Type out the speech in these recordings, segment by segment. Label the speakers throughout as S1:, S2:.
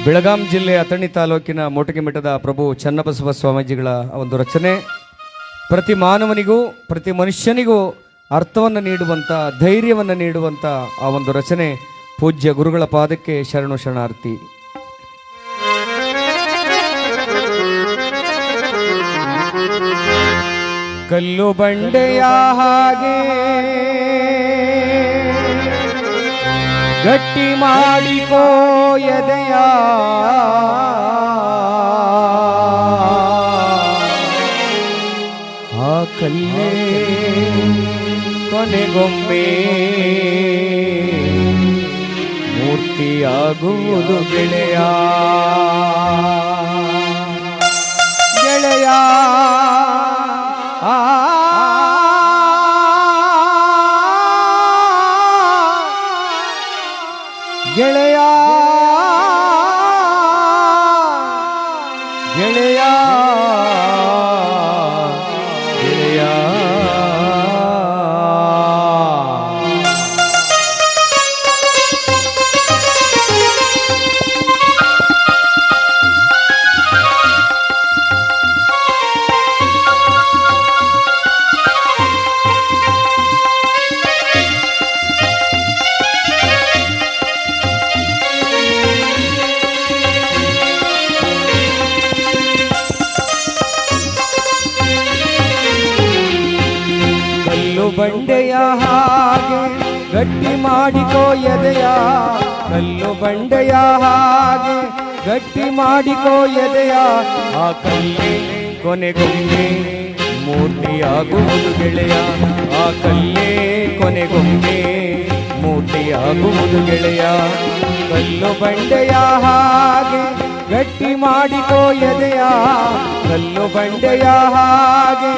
S1: ಬೆಳಗಾಂ ಜಿಲ್ಲೆ ಅಥಣಿ ತಾಲೂಕಿನ ಮೋಟಗಿ ಮಠದ ಪ್ರಭು ಚನ್ನಬಸವ ಸ್ವಾಮೀಜಿಗಳ ಒಂದು ರಚನೆ ಪ್ರತಿ ಮಾನವನಿಗೂ ಪ್ರತಿ ಮನುಷ್ಯನಿಗೂ ಅರ್ಥವನ್ನು ನೀಡುವಂಥ ಧೈರ್ಯವನ್ನು ನೀಡುವಂಥ ಆ ಒಂದು ರಚನೆ ಪೂಜ್ಯ ಗುರುಗಳ ಪಾದಕ್ಕೆ ಶರಣು ಶರಣಾರ್ಥಿ. ಕಲ್ಲು ಬಂಡೆಯ ಹಾಗೆ ಗಟ್ಟಿ ಮಾಡಿಕೋ ಎದೆಯ, ಆ ಕಲ್ಲೇ ಕೊನೆಗೊಮ್ಮೆ ಮೂರ್ತಿಯಾಗುವುದು ಗೆಳೆಯ. ಗೆಳೆಯ ಗೆಳೆಯ ಗೆಳೆಯ ಗೆಳೆಯ ಬಂಡೆಯ ಹಾಗೆ ಗಟ್ಟಿ ಮಾಡಿಕೋ ಎದೆಯ, ಕಲ್ಲು ಬಂಡೆಯ ಹಾಗೆ ಗಟ್ಟಿ ಮಾಡಿಕೋ ಎದೆಯ, ಆ ಕಲ್ಲೇ ಕೊನೆಗೊಮ್ಮೆ ಮೂರ್ತಿಯಾಗುವುದು ಗೆಳೆಯ, ಆ ಕಲ್ಲೇ ಕೊನೆಗೊಮ್ಮೆ ಮೂರ್ತಿಯಾಗುವುದು ಗೆಳೆಯ. ಕಲ್ಲು ಬಂಡೆಯ ಹಾಗೆ ಗಟ್ಟಿ ಮಾಡಿಕೋ ಎದೆಯ, ಕಲ್ಲು ಬಂಡೆಯ ಹಾಗೆ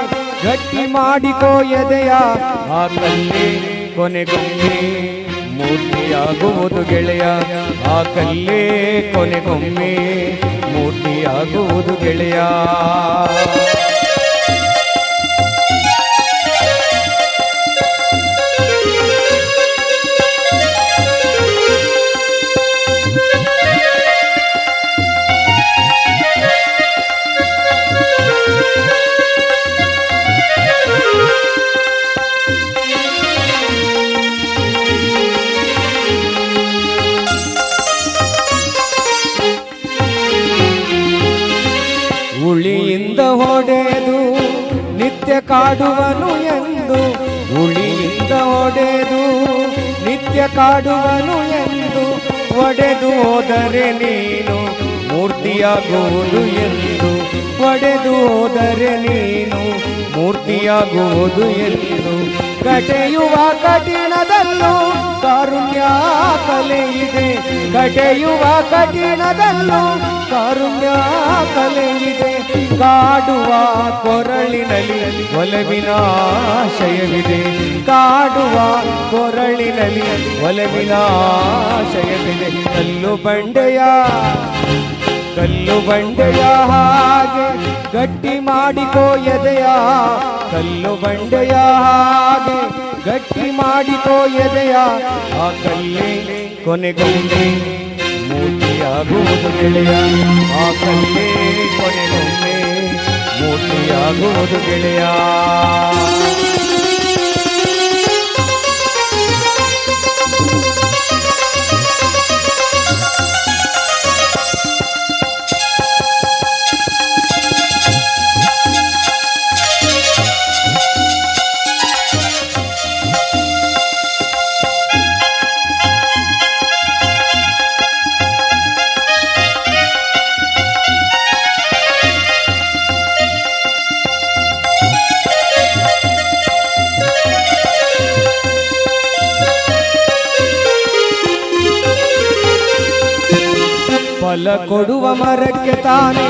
S1: ಗಟ್ಟಿ ಮಾಡಿಕೋ ಎದೆಯ, ಆ ಕಲ್ಲೇ ಕೊನೆಗೊಮ್ಮೆ ಮೂರ್ತಿಯಾಗುವುದು ಗೆಳೆಯ, ಆ ಕಲ್ಲೇ ಕೊನೆಗೊಮ್ಮೆ ಮೂರ್ತಿಯಾಗುವುದು ಗೆಳೆಯ. ಉಳಿಯಿಂದ ಹೊಡೆದು ನಿತ್ಯ ಕಾಡುವನು ಎಂದು, ಉಳಿಯಿಂದ ಹೊಡೆದು ನಿತ್ಯ ಕಾಡುವನು ಎಂದು, ಒಡೆದು ಹೋದರೆ ನೀನು ಮೂರ್ತಿಯಾಗುವುದು ಎಂದು, ಒಡೆದು ಹೋದರೆ ನೀನು ಮೂರ್ತಿಯಾಗುವುದು ಎಂದು. ಕಟೆಯುವ ಕಠಿಣದಲ್ಲೂ ಕಾರುಣ್ಯ ಕಲೆ ಇದೆ, ಕಟೆಯುವ ಕಠಿಣದಲ್ಲೂ ಕಾರುಣ್ಯ ಕಲೆ ಇದೆ. ಕಾಡುವ ಕೊರಳಿನಲ್ಲಿ ಒಲವಿನ ಆಶಯವಿದೆ, ಕಾಡುವ ಕೊರಳಿನಲ್ಲಿ ಒಲವಿನ ಆಶಯವಿದೆ. ಕಲ್ಲು ಬಂಡೆಯ ಕಲ್ಲು ಬಂಡೆಯ ಹಾಗೆ ಗಟ್ಟಿ ಮಾಡಿಕೋ ಎದೆಯ, ಕಲ್ಲು ಬಂಡೆಯ ಹಾಗೆ ಗಟ್ಟಿ ಮಾಡಿಕೋ ಎದೆಯ, ಆ ಕಲ್ಲೇ ಕೊನೆಗೊಮ್ಮೆ ಮೂರ್ತಿಯಾಗುವುದು ಗೆಳೆಯ, ಆ ಕಲ್ಲೇ ಕೊನೆಗೊಮ್ಮೆ ಮೂರ್ತಿಯಾಗುವುದು ಗೆಳೆಯ. ಫಲ ಕೊಡುವ ಮರಕ್ಕೆ ತಾನೇ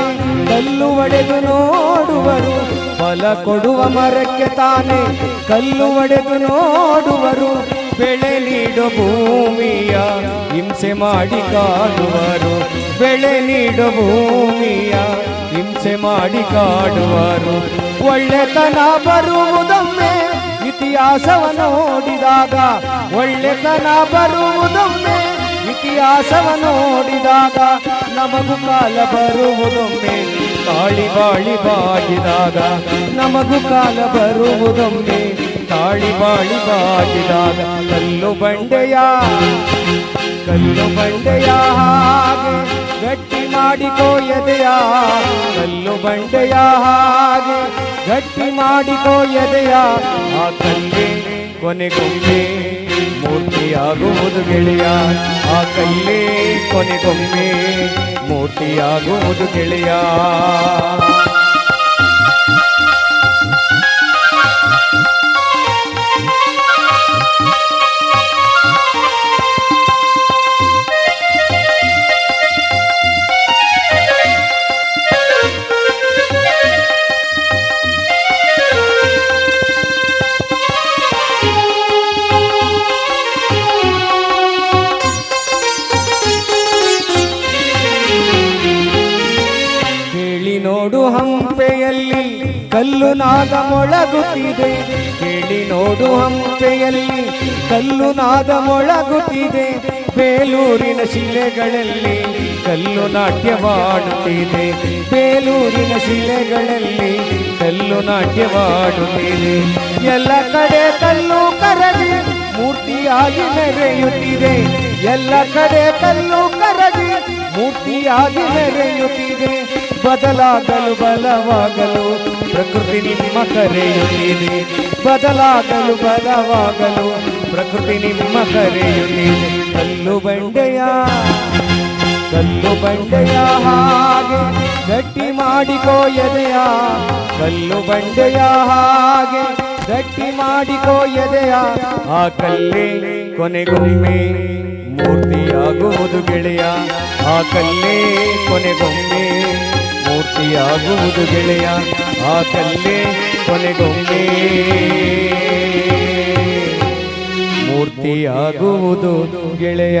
S1: ಕಲ್ಲು ಒಡೆದು ನೋಡುವರು, ಫಲ ಕೊಡುವ ಮರಕ್ಕೆ ತಾನೇ ಕಲ್ಲು ಒಡೆದು ನೋಡುವರು. ಬೆಳೆ ನೀಡೋ ಭೂಮಿಯ ಹಿಂಸೆ ಮಾಡಿ ಕಾಡುವರು, ಬೆಳೆ ನೀಡೋ ಭೂಮಿಯ ಹಿಂಸೆ ಮಾಡಿ ಕಾಡುವರು. ಒಳ್ಳೆತನ ಬರುವುದೊಮ್ಮೆ ಇತಿಹಾಸವ ನೋಡಿದಾಗ, ಒಳ್ಳೆತನ ಬರುವುದೊಮ್ಮೆ ಇತಿಹಾಸವ ನೋಡಿದಾಗ, ನಮಗೂ ಕಾಲ ಬರುವುದೊಮ್ಮೆ ತಾಳಿ ಬಾಳಿ ಬಾಗಿದಾಗ ನಮಗೂ ಕಾಲ ಬರುವುದೊಮ್ಮೆ ತಾಳಿ ಬಾಳಿ ಬಾಗಿದಾಗ ಕಲ್ಲು ಬಂಡೆಯ ಹಾಗೆ ಗಟ್ಟಿ ಮಾಡಿಕೋ ಎದೆಯ ಕಲ್ಲು ಬಂಡೆಯ ಹಾಗೆ ಗಟ್ಟಿ ಮಾಡಿಕೋ ಎದೆಯ ಆ ಕಲ್ಲೇ ಕೊನೆಗೊಮ್ಮೆ ಮೂರ್ತಿಯಾಗುವುದು ಗೆಳೆಯ ಆ ಕಲ್ಲೇ ಕೊನೆಗೊಮ್ಮೆ ಮೂರ್ತಿಯಾಗುವುದು ಗೆಳೆಯ ನೋಡು ಹಂಪೆಯಲ್ಲಿ ಕಲ್ಲು ನಾದ ಮೊಳಗುತ್ತಿದೆ ಕೇಳಿ ನೋಡು ಹಂಪೆಯಲ್ಲಿ ಕಲ್ಲು ನಾದ ಮೊಳಗುತ್ತಿದೆ ಬೇಲೂರಿನ ಶಿಲೆಗಳಲ್ಲಿ ಕಲ್ಲು ನಾಟ್ಯವಾಡುತ್ತಿದೆ ಬೇಲೂರಿನ ಶಿಲೆಗಳಲ್ಲಿ ಕಲ್ಲು ನಾಟ್ಯವಾಡುತ್ತಿದೆ ಎಲ್ಲ ಕಡೆ ಕಲ್ಲು ಕರಗಿ ಮೂರ್ತಿಯಾಗಿ ಮೆರೆಯುತ್ತಿದೆ ಎಲ್ಲ ಕಡೆ ಕಲ್ಲು ಕರಗಿ ಮೂರ್ತಿಯಾಗಿ ಮೆರೆಯುತ್ತಿದೆ ಬದಲಾಗಲು ಬಲವಾಗಲು ಪ್ರಕೃತಿ ನಿಮ್ಮ ಕರೆಯುತ್ತಿದೆ ಬದಲಾಗಲು ಬಲವಾಗಲು ಪ್ರಕೃತಿ ನಿಮ್ಮ ಕರೆಯುತ್ತಿದೆ ಕಲ್ಲು ಬಂಡೆಯ ಹಾಗೆ ಗಟ್ಟಿ ಮಾಡಿಕೋ ಎದೆಯ ಕಲ್ಲು ಬಂಡೆಯ ಹಾಗೆ ಗಟ್ಟಿ ಮಾಡಿಕೋ ಎದೆಯ ಆ ಕಲ್ಲೇ ಕೊನೆಗೊಮ್ಮೆ ಮೂರ್ತಿಯಾಗುವುದು ಗೆಳೆಯ ಆ ಕಲ್ಲೇ ಕೊನೆಗೊಮ್ಮೆ ಮೂರ್ತಿಯಾಗುವುದು ಗೆಳೆಯ ಆ ಕಲ್ಲೇ ಕೊನೆಗೊಮ್ಮೆ ಮೂರ್ತಿಯಾಗುವುದು ಗೆಳೆಯ